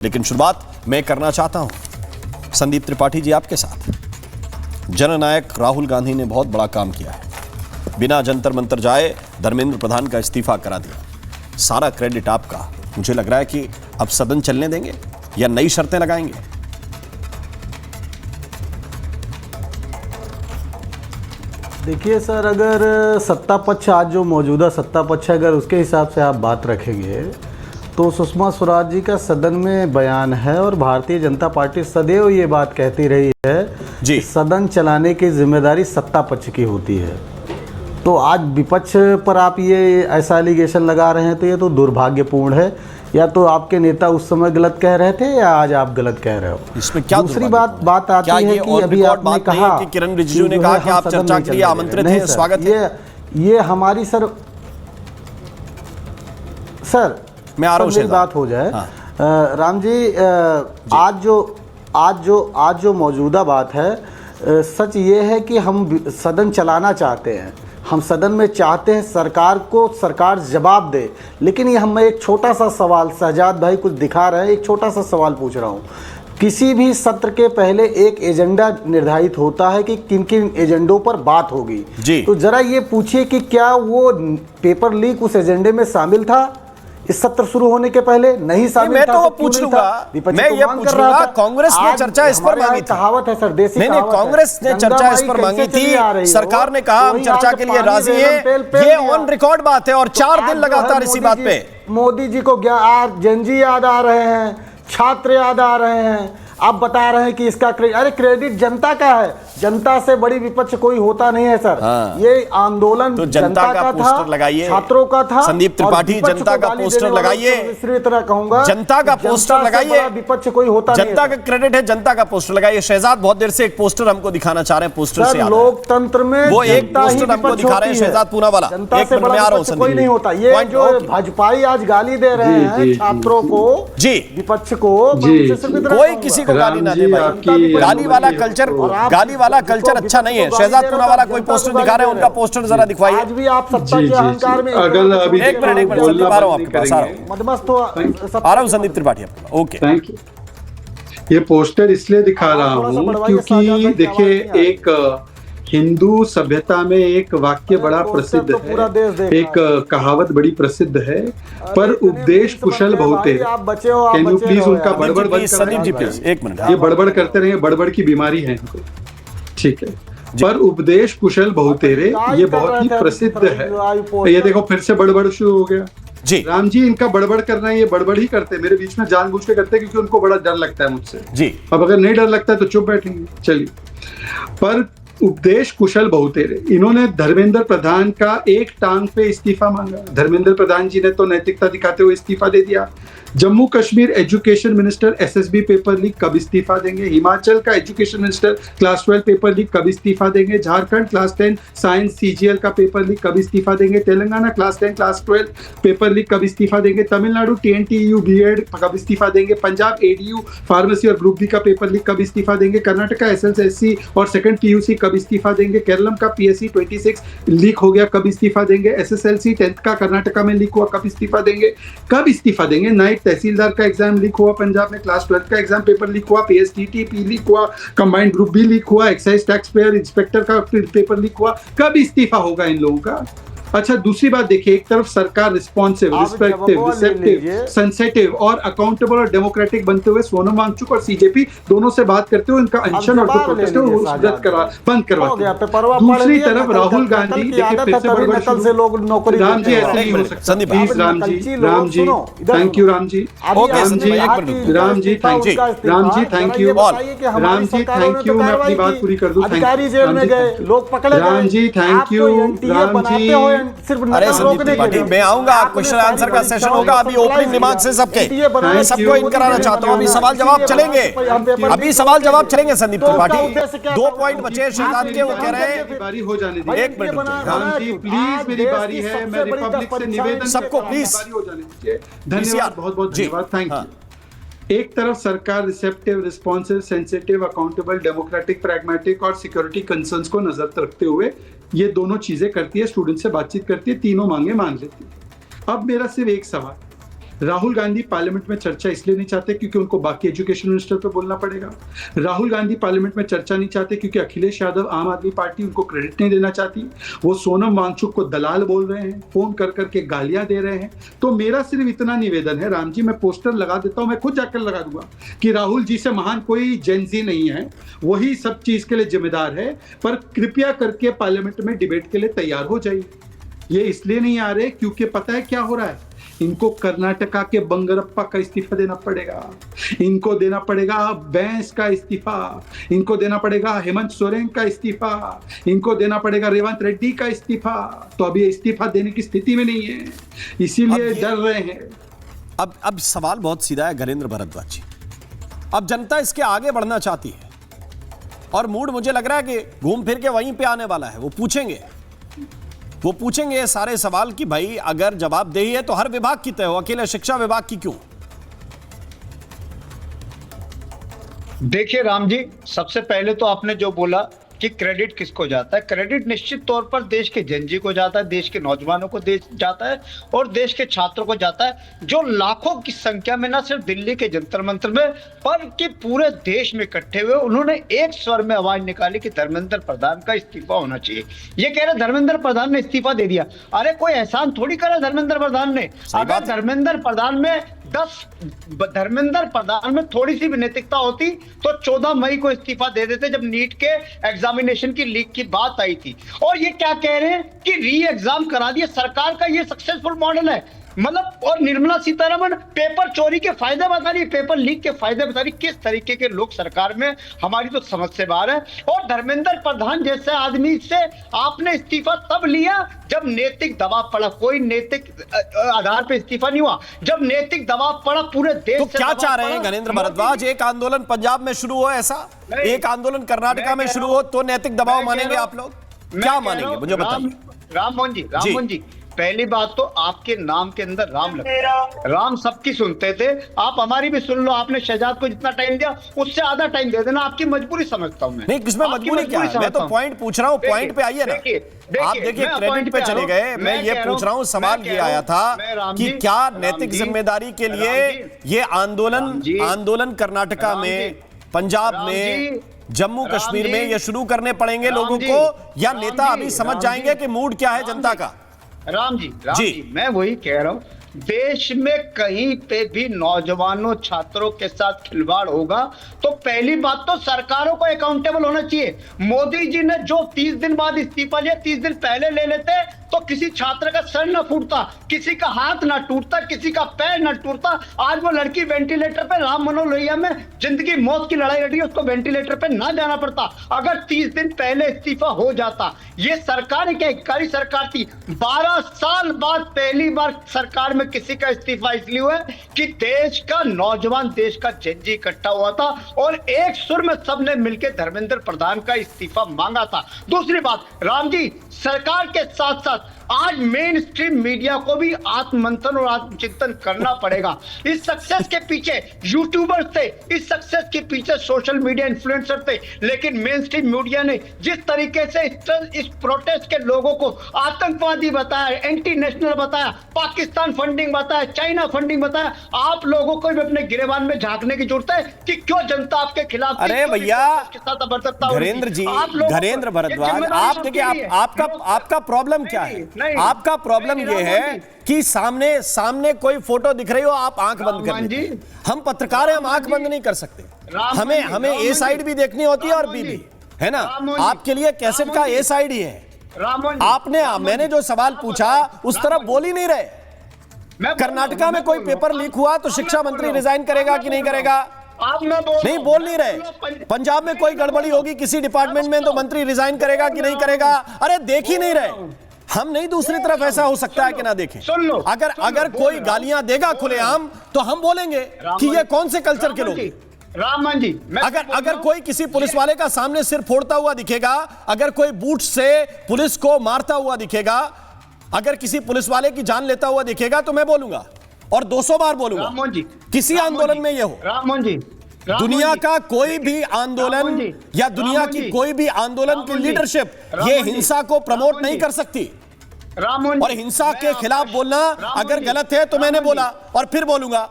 लेकिन शुरुआत मैं करना चाहता हूं संदीप त्रिपाठी जी आपके साथ। जननायक राहुल गांधी ने बहुत बड़ा काम किया है, बिना जंतर मंतर जाए धर्मेंद्र प्रधान का इस्तीफा करा दिया। सारा क्रेडिट आपका। मुझे लग रहा है कि अब सदन चलने देंगे या नई शर्तें लगाएंगे? देखिए सर, अगर सत्ता पक्ष आज जो मौजूदा सत्ता पक्ष है, अगर उसके हिसाब से आप बात रखेंगे तो सुषमा स्वराज जी का सदन में बयान है और भारतीय जनता पार्टी सदैव ये बात कहती रही है कि सदन चलाने की जिम्मेदारी सत्ता पक्ष की होती है। तो आज विपक्ष पर आप ये ऐसा एलिगेशन लगा रहे हैं तो ये तो दुर्भाग्यपूर्ण है। या तो आपके नेता उस समय गलत कह रहे थे या आज आप गलत कह रहे हो। इसमें क्या दूसरी बात आती है कि अभी आपने कहा कि किरण रिजिजू ने कहा कि आप चर्चा के लिए आमंत्रित हैं, स्वागत है। ये हमारी सर मैं आ रहा हूं, बात हो जाए। हाँ। राम जी, आज जो मौजूदा बात है, सच ये है कि हम सदन चलाना चाहते हैं। हम सदन में चाहते हैं सरकार जवाब दे। लेकिन ये हम एक छोटा सा सवाल, शहजाद भाई कुछ दिखा रहे हैं, एक छोटा सा सवाल पूछ रहा हूँ। किसी भी सत्र के पहले एक एजेंडा निर्धारित होता है कि किन किन एजेंडों पर बात होगी। तो जरा ये पूछिए कि क्या वो पेपर लीक उस एजेंडे में शामिल था? इस सत्र शुरू होने के पहले नहीं शामिल मैं था? तो पूछ लूंगा, मैं ये पूछ लूंगा, कांग्रेस ने चर्चा इस पर मांगी थी। कहावत है सर, देसी नहीं, कांग्रेस ने चर्चा इस पर मांगी थी। सरकार ने कहा हम चर्चा के लिए राजी हैं। ये ऑन रिकॉर्ड बात है और 4 दिन लगातार इसी बात पे। मोदी जी को जेनजी याद आ रहे हैं, छात्र याद आ रहे हैं। आप बता रहे हैं कि इसका क्रेडिट जनता का है। जनता से बड़ी विपक्ष कोई होता नहीं है सर। हाँ। ये आंदोलन तो जनता का पोस्टर लगाइए, छात्रों का था। संदीप त्रिपाठी जनता का पोस्टर लगाइए, इसी तरह कहूंगा जनता का पोस्टर लगाइए। विपक्ष कोई होता नहीं, जनता का क्रेडिट है, जनता का पोस्टर लगाइए। शहजाद बहुत देर से एक पोस्टर हमको दिखाना चाह रहे हैं, पोस्टर से लोकतंत्र में वो एक पोस्टर हमको दिखा रहे हैं शहजाद पूना वाला। जनता से बड़ा कोई नहीं होता। ये जो भाजपाई आज गाली दे रहे हैं छात्रों को, जी विपक्ष को, कोई किसी को गाली ना दे भाई। गाली वाला कल्चर अच्छा नहीं है। शहजाद पूना वाला कोई पोस्टर दिखा रहे हैं, उनका पोस्टर जरा दिखवाइए। आज भी आप सत्ता के अहंकार में एक मिनट संदीप आ रहा हूं आपके पास, आ रहा हूं संदीप त्रिपाठी आपके। Okay, thank you. ये पोस्टर इसलिए दिखा रहा हूं क्योंकि देखिए, एक हिंदू सभ्यता में एक वाक्य बड़ा प्रसिद्ध है, एक कहावत बड़ी प्रसिद्ध है, पर उपदेश कुशल बहुते। कैन यू प्लीज उनका बड़बड़ बंद करें? एक मिनट, ये बड़बड़ करते रहे, बड़बड़ की बीमारी है इनको, ठीक है। पर उपदेश कुशल बहुतेरे ये बहुत ही प्रसिद्ध है। ये देखो फिर से बड़बड़ शुरू हो गया जी। राम जी, इनका बड़बड़ करना है, ये बड़बड़ ही करते हैं, मेरे बीच में जानबूझ के करते हैं क्योंकि उनको बड़ा डर लगता है मुझसे जी। अब अगर नहीं डर लगता है तो चुप बैठेंगे। चलिए, पर उपदेश कुशल बहुतेरे, इन्होंने धर्मेंद्र प्रधान का एक टांग पे इस्तीफा मांगा। धर्मेंद्र प्रधान जी ने तो नैतिकता दिखाते हुए इस्तीफा दे दिया। Jammu Kashmir education minister SSB paper leak कब इस्तीफा देंगे? हिमाचल का education minister class 12 paper leak कब इस्तीफा देंगे? झारखंड क्लास 10 साइंस सीजीएल का पेपर लीक कब इस्तीफा देंगे? Telangana class 10 class 12 paper leak कब इस्तीफा देंगे? तमिलनाडु TNTU बीएड कब इस्तीफा देंगे? पंजाब ADU फार्मेसी और ग्रुप बी का पेपर लीक कब इस्तीफा देंगे? कर्नाटका SSLC और सेकंड PUC कब इस्तीफा देंगे? केरलम का PSC 26 लीक हो गया, कब इस्तीफा देंगे? SSLC 10th का कर्नाटका में लीक हुआ, कब इस्तीफा देंगे? कब इस्तीफा देंगे? नाइट तहसीलदार का एग्जाम लीक हुआ पंजाब में, क्लास 12 का एग्जाम पेपर लीक हुआ, PSTTP लीक हुआ, कंबाइंड ग्रुप बी लीक हुआ, एक्साइज टैक्स पेयर इंस्पेक्टर का पेपर लीक हुआ। कब इस्तीफा होगा इन लोगों का? अच्छा, दूसरी बात देखिए, एक तरफ सरकार रिस्पॉन्सिव, रिस्पेक्टिव, रिसेप्टिव, सेंसिटिव और अकाउंटेबल और डेमोक्रेटिक बनते हुए सोनम वांगचुक और CJP दोनों से बात करते हुए उनका अनशन और जो प्रोटेस्ट है वो बंद करवाते हैं। दूसरी तरफ राहुल गांधी, देखिए फिर से बड़बड़ से लोग नौकरी। राम जी ऐसे नहीं हो सकता, please Ram ji, thank you Ram ji, Ram ji thank you, Ram ji thank you, Ram ji thank you. मैं अपनी बात पूरी कर दूं। अधिकारी जेल में गए, लोग पकड़े गए। राम जी थैंक यू, राम जी। अरे संदीप त्रिपाठी, मैं आऊंगा, क्वेश्चन आंसर का सेशन होगा। अभी ओपनिंग दिमाग से सबके, मैं सबको इन कराना चाहता हूं। अभी सवाल जवाब चलेंगे, अभी सवाल जवाब चलेंगे। संदीप त्रिपाठी 2 पॉइंट बचे शहजाद के, वो कह रहे हैं बारी हो जाने दीजिए। एक मिनट राम जी प्लीज, मेरी बारी है। मैं रिपब्लिक से निवेदन सबको प्लीज हो जाने दीजिए। धन्यवाद, बहुत बहुत धन्यवाद, थैंक यू। एक तरफ सरकार receptive, responsive, sensitive, accountable, democratic, pragmatic और सिक्योरिटी कंसर्न्स को नजर रखते हुए ये दोनों चीजें करती है, स्टूडेंट से बातचीत करती है, तीनों मांगे मान लेती है। अब मेरा सिर्फ एक सवाल, राहुल गांधी पार्लियामेंट में चर्चा इसलिए नहीं चाहते क्योंकि उनको बाकी एजुकेशन मिनिस्टर पे बोलना पड़ेगा। राहुल गांधी पार्लियामेंट में चर्चा नहीं चाहते क्योंकि अखिलेश यादव आम आदमी पार्टी उनको क्रेडिट नहीं देना चाहती। वो सोनम वांगचुक को दलाल बोल रहे हैं, फोन कर करके गालियां दे रहे हैं। तो मेरा सिर्फ इतना निवेदन है, राम जी, मैं पोस्टर लगा देता हूं, मैं खुद जाकर लगा दूंगा कि राहुल जी से महान कोई जेनजी नहीं है, वही सब चीज के लिए जिम्मेदार है, पर कृपया करके पार्लियामेंट में डिबेट के लिए तैयार हो जाइए। ये इसलिए नहीं आ रहे क्योंकि पता है क्या हो रहा है, इनको कर्नाटका के बंगरप्पा का इस्तीफा देना पड़ेगा, इनको देना पड़ेगा बैंस का इस्तीफा, इनको देना पड़ेगा हेमंत सोरेन का इस्तीफा, इनको देना पड़ेगा रेवंत रेड्डी का इस्तीफा। तो अभी इस्तीफा देने की स्थिति में नहीं है, इसीलिए डर रहे हैं। अब सवाल बहुत सीधा है घरेंद्र भारद्वाज जी। अब जनता इसके आगे बढ़ना चाहती है और मूड मुझे लग रहा है कि घूम फिर के वहीं पे आने वाला है। वो पूछेंगे ये सारे सवाल कि भाई अगर जवाबदेही है तो हर विभाग की तय हो, अकेले शिक्षा विभाग की क्यों? देखिए राम जी, सबसे पहले तो आपने जो बोला कि क्रेडिट किसको जाता है, क्रेडिट निश्चित तौर पर देश के जनजी को जाता है, देश के नौजवानों को जाता है और देश के छात्रों को जाता है, जो लाखों की संख्या में ना सिर्फ दिल्ली के जंतर मंतर में बल्कि पूरे देश में इकट्ठे हुए उन्होंने एक स्वर में आवाज निकाली कि धर्मेंद्र प्रधान का इस्तीफा होना चाहिए। ये कह रहे धर्मेंद्र प्रधान ने इस्तीफा दे दिया। अरे कोई एहसान थोड़ी करा धर्मेंद्र प्रधान ने। अगर धर्मेंद्र प्रधान में थोड़ी सी भी नैतिकता होती तो 14 मई को इस्तीफा दे देते, जब नीट के एग्जामिनेशन की लीक की बात आई थी। और ये क्या कह रहे हैं कि री एग्जाम करा दिया। सरकार का ये सक्सेसफुल मॉडल है, मतलब। और निर्मला सीतारमण पेपर चोरी के फायदे बता रही है, पेपर लीक के फायदे बता रही। किस तरीके के लोग सरकार में, हमारी तो समझ से बाहर है। और धर्मेंद्र प्रधान जैसे आदमी से आपने इस्तीफा तब लिया जब नैतिक दबाव पड़ा, कोई नैतिक आधार पे इस्तीफा नहीं हुआ, जब नैतिक दबाव पड़ा पूरे देश तो क्या चाह रहे हैं घरेंद्र भारद्वाज? एक आंदोलन पंजाब में शुरू हो, ऐसा एक आंदोलन कर्नाटका में शुरू हो तो नैतिक दबाव मानेंगे आप लोग? क्या मानेंगे मुझे बताइए। राममोहन जी, पहली बात तो आपके नाम के अंदर राम लगता है। राम सबकी सुनते थे, आप हमारी भी सुन लो। आपने शहजाद को जितना टाइम दिया उससे आधा टाइम दे देना। आपकी मजबूरी समझता हूं मैं। नहीं, किसमें मजबूरी क्या है? मैं तो पॉइंट पूछ रहा हूं, पॉइंट पे आइए ना। आप देखिए क्रेडिट पे चले गए, मैं ये पूछ रहा हूं, सवाल ये आया था कि क्या नैतिक जिम्मेदारी के लिए ये आंदोलन कर्नाटका में, पंजाब में, जम्मू कश्मीर में ये शुरू करने पड़ेंगे लोगों को, या नेता अभी समझ जाएंगे कि मूड क्या है जनता का? राम जी, मैं वही कह रहा हूं, देश में कहीं पे भी नौजवानों छात्रों के साथ खिलवाड़ होगा तो पहली बात तो सरकारों को अकाउंटेबल होना चाहिए। मोदी जी ने जो 30 दिन बाद इस्तीफा लिया, 30 दिन पहले ले लेते तो किसी छात्र का सर न फूटता, किसी का हाथ ना टूटता, किसी का पैर न टूटता। आज वो लड़की वेंटिलेटर पे, राम मनोहर लोहिया में जिंदगी मौत की लड़ाई लड़ी, उसको वेंटिलेटर पे ना जाना पड़ता अगर 30 दिन पहले इस्तीफा हो जाता। ये सरकार क्या इक्कारी सरकार थी? 12 साल बाद पहली बार सरकार में किसी का इस्तीफा इसलिए हुआ कि देश का नौजवान, देश का जनजी इकट्ठा हुआ था और एक सुर में सबने मिलकर धर्मेंद्र प्रधान का इस्तीफा मांगा था। दूसरी बात, राम जी, सरकार के साथ साथ आज मेन स्ट्रीम मीडिया को भी आत्ममंथन और आत्मचिंतन करना पड़ेगा। इस सक्सेस के पीछे यूट्यूबर्स थे, इस सक्सेस के पीछे सोशल मीडिया इन्फ्लुएंसर थे, लेकिन मेन स्ट्रीम मीडिया ने जिस तरीके से इस प्रोटेस्ट के लोगों को आतंकवादी बताया, एंटी नेशनल बताया, पाकिस्तान फंडिंग बताया, चाइना फंडिंग बताया, आप लोगों को भी अपने गिरेबान में झांकने की जरूरत है कि क्यों जनता आपके खिलाफ। अरे भैया घरेंद्र जी, घरेंद्र भारद्वाज, आप देखिए आपका प्रॉब्लम क्या है? आपका प्रॉब्लम यह है कि सामने कोई फोटो दिख रही हो, आप आंख बंद कर लेते हैं। हम पत्रकार हैं, हम आंख बंद नहीं कर सकते। हमें ए साइड भी देखनी होती है और बी भी, है ना? आपके लिए कैसेट का ए साइड ही है। मैंने जो सवाल पूछा उस तरफ बोल ही नहीं रहे। कर्नाटका में कोई पेपर लीक हुआ तो शिक्षा मंत्री रिजाइन करेगा कि नहीं करेगा? नहीं, बोल नहीं रहे। पंजाब में कोई गड़बड़ी होगी किसी डिपार्टमेंट में तो मंत्री रिजाइन करेगा कि नहीं करेगा? अरे देख ही नहीं रहे। हम नहीं, दूसरी तरफ ऐसा हो सकता है कि ना देखें। अगर कोई गालियां देगा खुलेआम तो हम बोलेंगे कि ये कौन से कल्चर के लोग। रामन जी, अगर कोई किसी पुलिस वाले का सामने सिर फोड़ता हुआ दिखेगा, अगर कोई बूट से पुलिस को मारता हुआ दिखेगा, अगर किसी पुलिस वाले की जान लेता हुआ दिखेगा तो मैं बोलूंगा और 200 बार बोलूंगा। किसी आंदोलन में ये हो, रामन जी, दुनिया का कोई भी आंदोलन या दुनिया की कोई भी आंदोलन की लीडरशिप ये हिंसा को प्रमोट नहीं कर सकती। राममोहन और हिंसा के खिलाफ बोलना अगर गलत है तो मैंने बोला और फिर बोलूंगा।